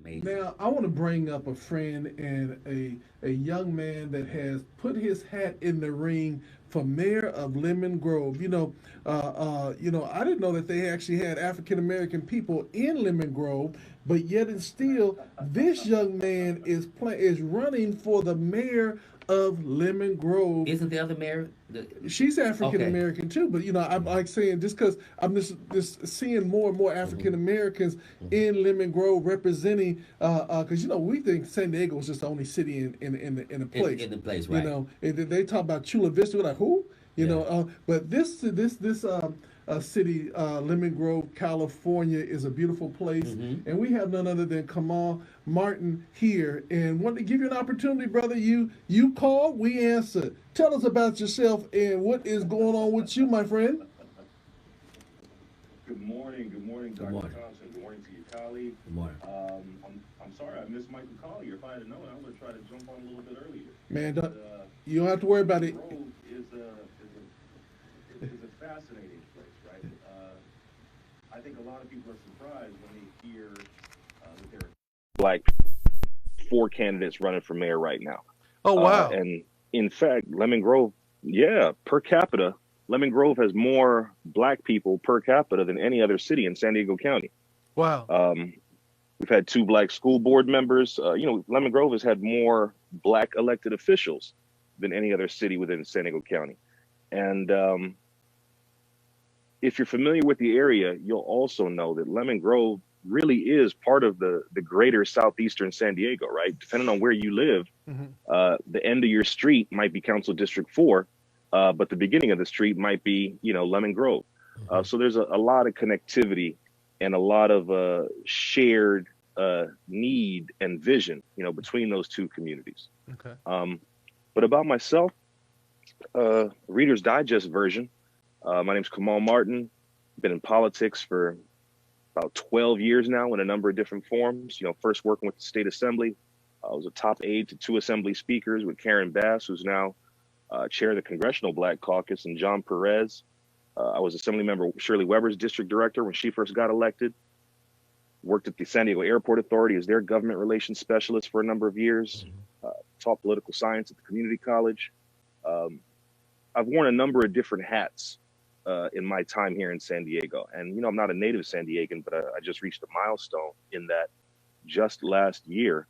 Amazing. Now, I want to bring up a friend and a young man that has put his hat in the ring for mayor of Lemon Grove. I didn't know that they actually had African American people in Lemon Grove, but yet and still, this young man is running for the mayor of Lemon Grove. Isn't the other mayor? She's African Okay. American too, but I'm like saying just because I'm just seeing more and more African Hmm. Americans in Lemon Grove representing, because we think San Diego is just the only city in a place, In the place, right? and they talk about Chula Vista, we're like who, Yeah. but this city, Lemon Grove, California, is a beautiful place, Hmm. and we have none other than Kamaal Martin here, and want to give you an opportunity, brother. You called, we answered. Tell us about yourself and what is going on with you, my friend. Good morning, Good Dr. morning. Thompson. Good morning to your colleague. Good morning. I'm sorry I missed Michael Collier. If I had known, I would have tried to jump on a little bit earlier. Man, But you don't have to worry about Lemon it. Grove is a fascinating place, right? I think a lot of people are surprised when they hear that there are like four candidates running for mayor right now. Oh wow. And in fact, Lemon Grove, yeah, per capita, Lemon Grove has more black people per capita than any other city in San Diego County. Wow. Um, we've had two black school board members. Lemon Grove has had more black elected officials than any other city within San Diego County. And if you're familiar with the area, you'll also know that Lemon Grove really is part of the greater southeastern San Diego, right? Depending on where you live, Hmm. the end of your street might be Council District 4, but the beginning of the street might be, Lemon Grove. Hmm. So there's a lot of connectivity and a lot of shared need and vision, between those two communities. Okay. But about myself, Reader's Digest version. My name's Kamal Martin. Been in politics for about 12 years now in a number of different forms. First working with the state assembly. I was a top aide to two assembly speakers with Karen Bass, who's now chair of the Congressional Black Caucus, and John Perez. I was Assembly Member Shirley Weber's district director when she first got elected. Worked at the San Diego Airport Authority as their government relations specialist for a number of years. Uh, Taught political science at the community college. Um, I've worn a number of different hats in my time here in San Diego. And, I'm not a native San Diegan, but I just reached a milestone in that just last year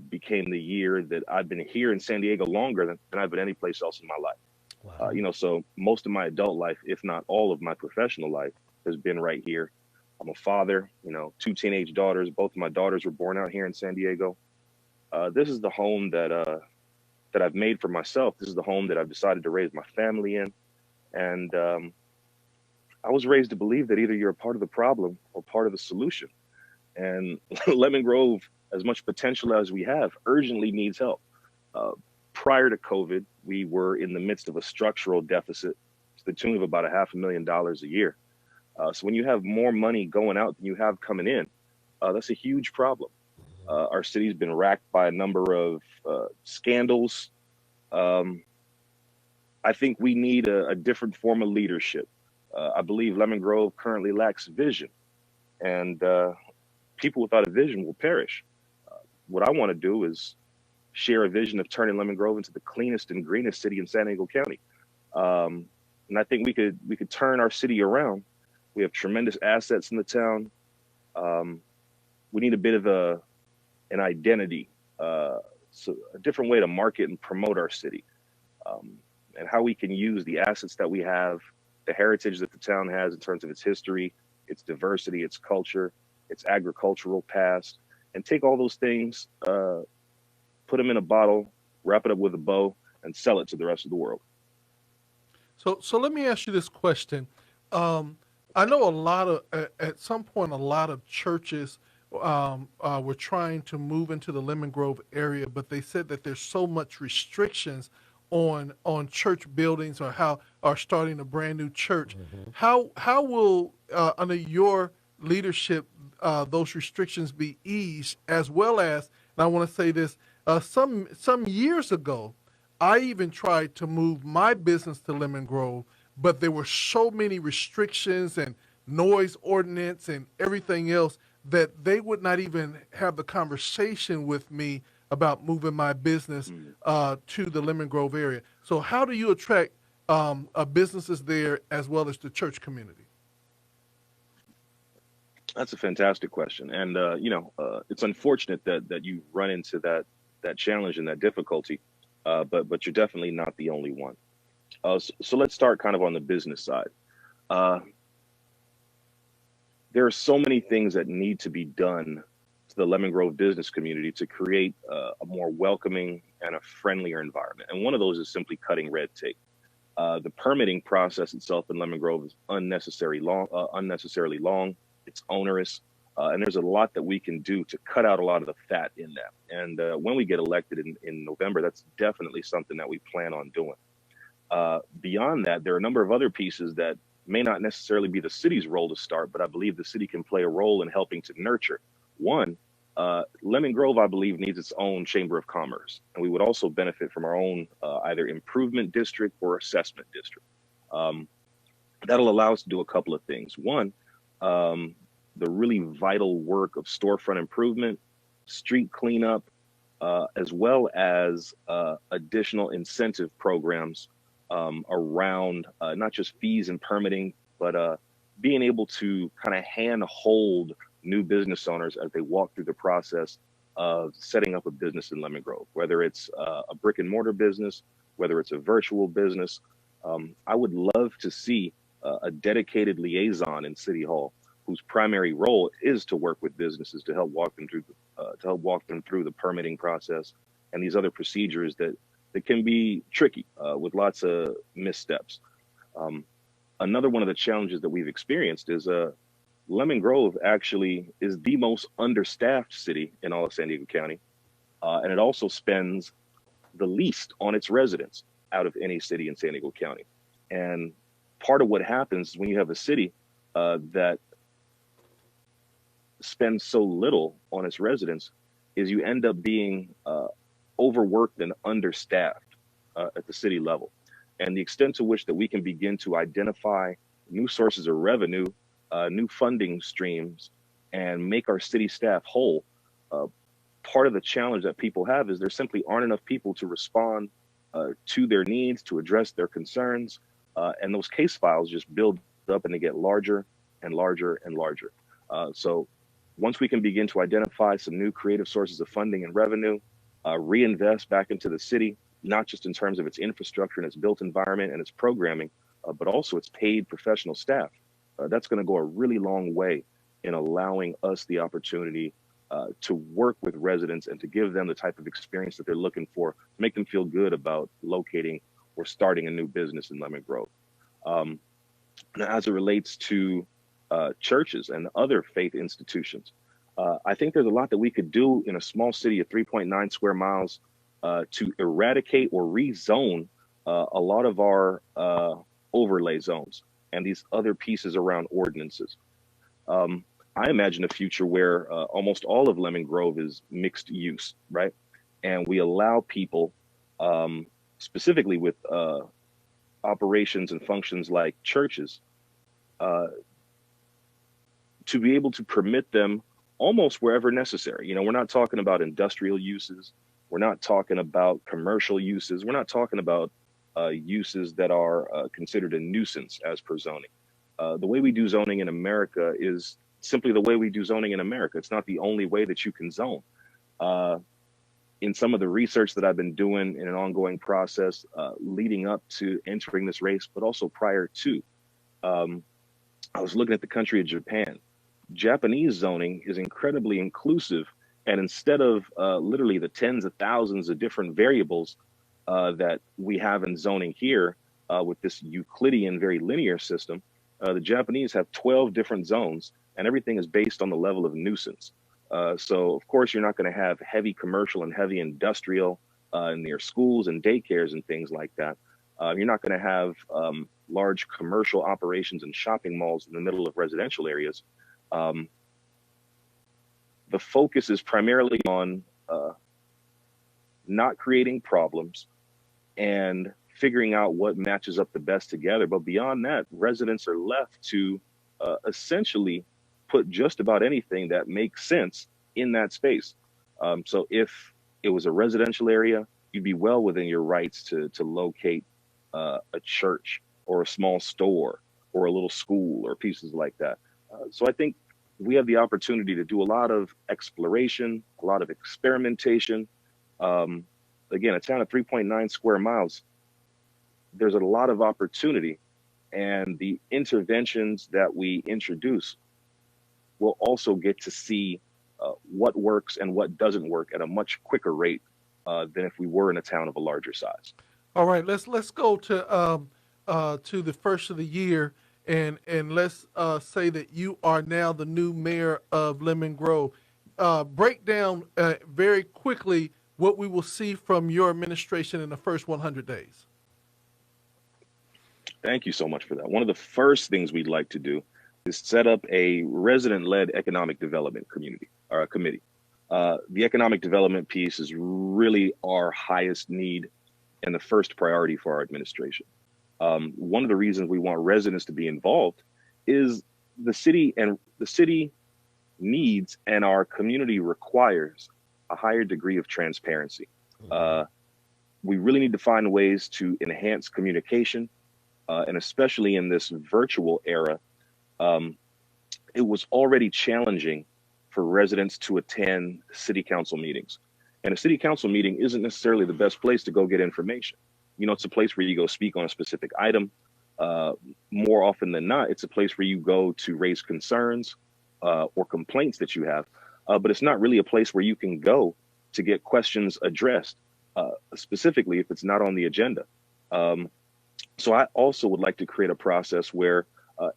became the year that I've been here in San Diego longer than I've been anyplace else in my life. Wow. So most of my adult life, if not all of my professional life, has been right here. I'm a father, two teenage daughters. Both of my daughters were born out here in San Diego. This is the home that I've made for myself. This is the home that I've decided to raise my family in. And I was raised to believe that either you're a part of the problem or part of the solution. And Lemon Grove, as much potential as we have, urgently needs help. Uh, Prior to COVID, we were in the midst of a structural deficit to the tune of about $500,000 a year. So when you have more money going out than you have coming in, that's a huge problem. Our city's been racked by a number of scandals. Um, I think we need a different form of leadership. I believe Lemon Grove currently lacks vision, and people without a vision will perish. What I want to do is share a vision of turning Lemon Grove into the cleanest and greenest city in San Diego County. Um, and I think we could turn our city around. We have tremendous assets in the town. Um, we need a bit of an identity, so a different way to market and promote our city, um, and how we can use the assets that we have, the heritage that the town has in terms of its history, its diversity, its culture, its agricultural past, and take all those things, put them in a bottle, wrap it up with a bow, and sell it to the rest of the world. So let me ask you this question. Um, I know at some point a lot of churches were trying to move into the Lemon Grove area, but they said that there's so much restrictions on church buildings or how are starting a brand new church. Hmm. How will under your leadership those restrictions be eased as well as? And I want to say this. Some years ago, I even tried to move my business to Lemon Grove, but there were so many restrictions and noise ordinance and everything else. that they would not even have the conversation with me about moving my business Mm. to the Lemon Grove area. So, how do you attract businesses there as well as the church community? That's a fantastic question, and it's unfortunate that you run into that challenge and that difficulty, but you're definitely not the only one. So let's start kind of on the business side. Uh, there are so many things that need to be done to the Lemon Grove business community to create a more welcoming and a friendlier environment, and one of those is simply cutting red tape. The permitting process itself in Lemon Grove is unnecessarily long. It's onerous, and there's a lot that we can do to cut out a lot of the fat in that. And when we get elected in November, that's definitely something that we plan on doing. Beyond that, there are a number of other pieces that may not necessarily be the city's role to start, but I believe the city can play a role in helping to nurture. One, Lemon Grove, I believe, needs its own chamber of commerce, and we would also benefit from our own either improvement district or assessment district. Um, that'll allow us to do a couple of things. One, the really vital work of storefront improvement, street cleanup, as well as additional incentive programs around not just fees and permitting, but being able to kind of hand hold new business owners as they walk through the process of setting up a business in Lemon Grove, whether it's a brick and mortar business, whether it's a virtual business. I would love to see a dedicated liaison in City Hall whose primary role is to work with businesses to help walk them through the permitting process and these other procedures that can be tricky with lots of missteps. Um, Another one of the challenges that we've experienced is Lemon Grove actually is the most understaffed city in all of San Diego County, and it also spends the least on its residents out of any city in San Diego County. And part of what happens when you have a city that spends so little on its residents is you end up being overworked and understaffed at the city level. And the extent to which that we can begin to identify new sources of revenue, new funding streams, and make our city staff whole. Uh, Part of the challenge that people have is there simply aren't enough people to respond to their needs, to address their concerns, and those case files just build up and they get larger and larger and larger. So once we can begin to identify some new creative sources of funding and revenue, reinvest back into the city, not just in terms of its infrastructure and its built environment and its programming, but also its paid professional staff. That's going to go a really long way in allowing us the opportunity to work with residents and to give them the type of experience that they're looking for to make them feel good about locating or starting a new business in Lemon Grove. Um, Now, as it relates to churches and other faith institutions, I think there's a lot that we could do in a small city of 3.9 square miles to eradicate or rezone a lot of our overlay zones and these other pieces around ordinances. Um, I imagine a future where almost all of Lemon Grove is mixed use, right? And we allow people, specifically with operations and functions like churches, uh, to be able to permit them almost wherever necessary. We're not talking about industrial uses. We're not talking about commercial uses. We're not talking about uses that are considered a nuisance as per zoning. The way we do zoning in America is simply the way we do zoning in America. It's not the only way that you can zone. Uh, in some of the research that I've been doing in an ongoing process leading up to entering this race, but also prior to, um, I was looking at the country of Japan. Japanese zoning is incredibly inclusive. And instead of literally the tens of thousands of different variables that we have in zoning here with this Euclidean, very linear system, the Japanese have 12 different zones, and everything is based on the level of nuisance. So, of course, you're not going to have heavy commercial and heavy industrial near schools and daycares and things like that. You're not going to have large commercial operations and shopping malls in the middle of residential areas. Um, the focus is primarily on not creating problems and figuring out what matches up the best together. But beyond that, residents are left to essentially put just about anything that makes sense in that space. So if it was a residential area, you'd be well within your rights to locate a church or a small store or a little school or pieces like that. So I think we have the opportunity to do a lot of exploration, a lot of experimentation. Um, Again, a town of 3.9 square miles, there's a lot of opportunity, and the interventions that we introduce will also get to see what works and what doesn't work at a much quicker rate than if we were in a town of a larger size. All right, let's go to the first of the year, and let's say that you are now the new mayor of Lemon Grove. Break down very quickly what we will see from your administration in the first 100 days. Thank you so much for that. One of the first things we'd like to do is set up a resident-led economic development community or a committee. The economic development piece is really our highest need and the first priority for our administration. One of the reasons we want residents to be involved is the city needs and our community requires a higher degree of transparency. We really need to find ways to enhance communication, and especially in this virtual era, it was already challenging for residents to attend city council meetings. And a city council meeting isn't necessarily the best place to go get information. You know, it's a place where you go speak on a specific item. More often than not, it's a place where you go to raise concerns or complaints that you have. But it's not really a place where you can go to get questions addressed, specifically if it's not on the agenda. So I also would like to create a process where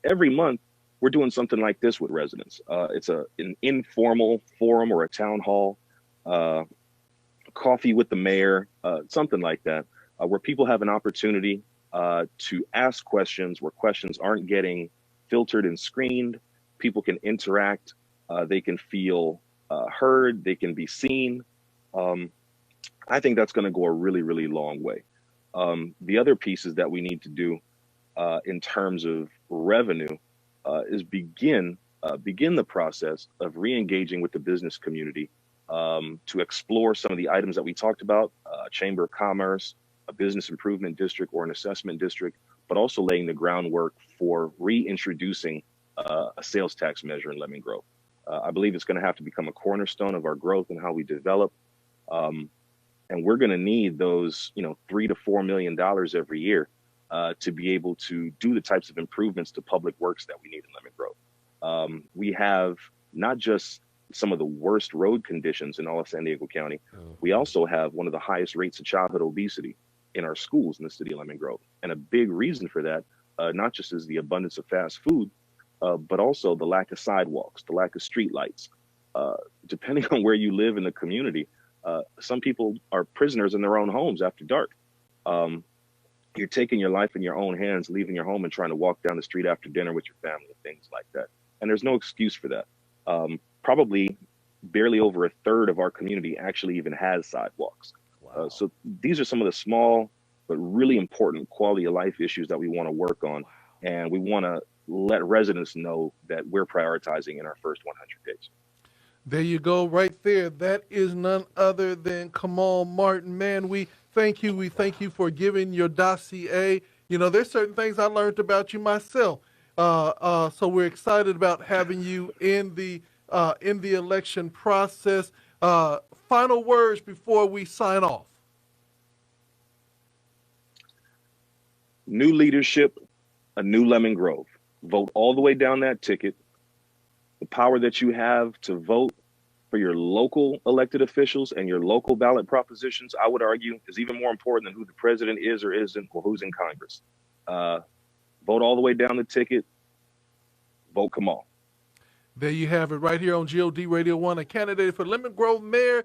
every month we're doing something like this with residents. It's an informal forum or a town hall, coffee with the mayor, something like that, where people have an opportunity to ask questions, where questions aren't getting filtered and screened. People can interact, they can feel heard, they can be seen. I think that's going to go a really, really long way. The other pieces that we need to do in terms of revenue is begin the process of re-engaging with the business community to explore some of the items that we talked about, Chamber of Commerce, a business improvement district or an assessment district, but also laying the groundwork for reintroducing a sales tax measure in Lemon Grove. I believe it's going to have to become a cornerstone of our growth and how we develop. And we're going to need those, $3 to $4 million every year to be able to do the types of improvements to public works that we need in Lemon Grove. We have not just some of the worst road conditions in all of San Diego County, we also have one of the highest rates of childhood obesity in our schools in the city of Lemon Grove. And a big reason for that, not just is the abundance of fast food, but also the lack of sidewalks, the lack of street lights. Depending on where you live in the community, some people are prisoners in their own homes after dark. You're taking your life in your own hands, leaving your home and trying to walk down the street after dinner with your family and things like that. And there's no excuse for that. Probably barely over a third of our community actually even has sidewalks. Wow. So these are some of the small but really important quality of life issues that we want to work on. Wow. And we want to let residents know that we're prioritizing in our first 100 days. There you go, right there. That is none other than Kamaal Martin. Man, we thank you. We thank you for giving your dossier. There's certain things I learned about you myself. So we're excited about having you in the election process. Final words before we sign off. New leadership, a new Lemon Grove. Vote all the way down that ticket. The power that you have to vote for your local elected officials and your local ballot propositions, I would argue, is even more important than who the president is or isn't or who's in Congress. Vote all the way down the ticket. Vote Kamaal. There you have it right here on GOD Radio 1, a candidate for Lemon Grove Mayor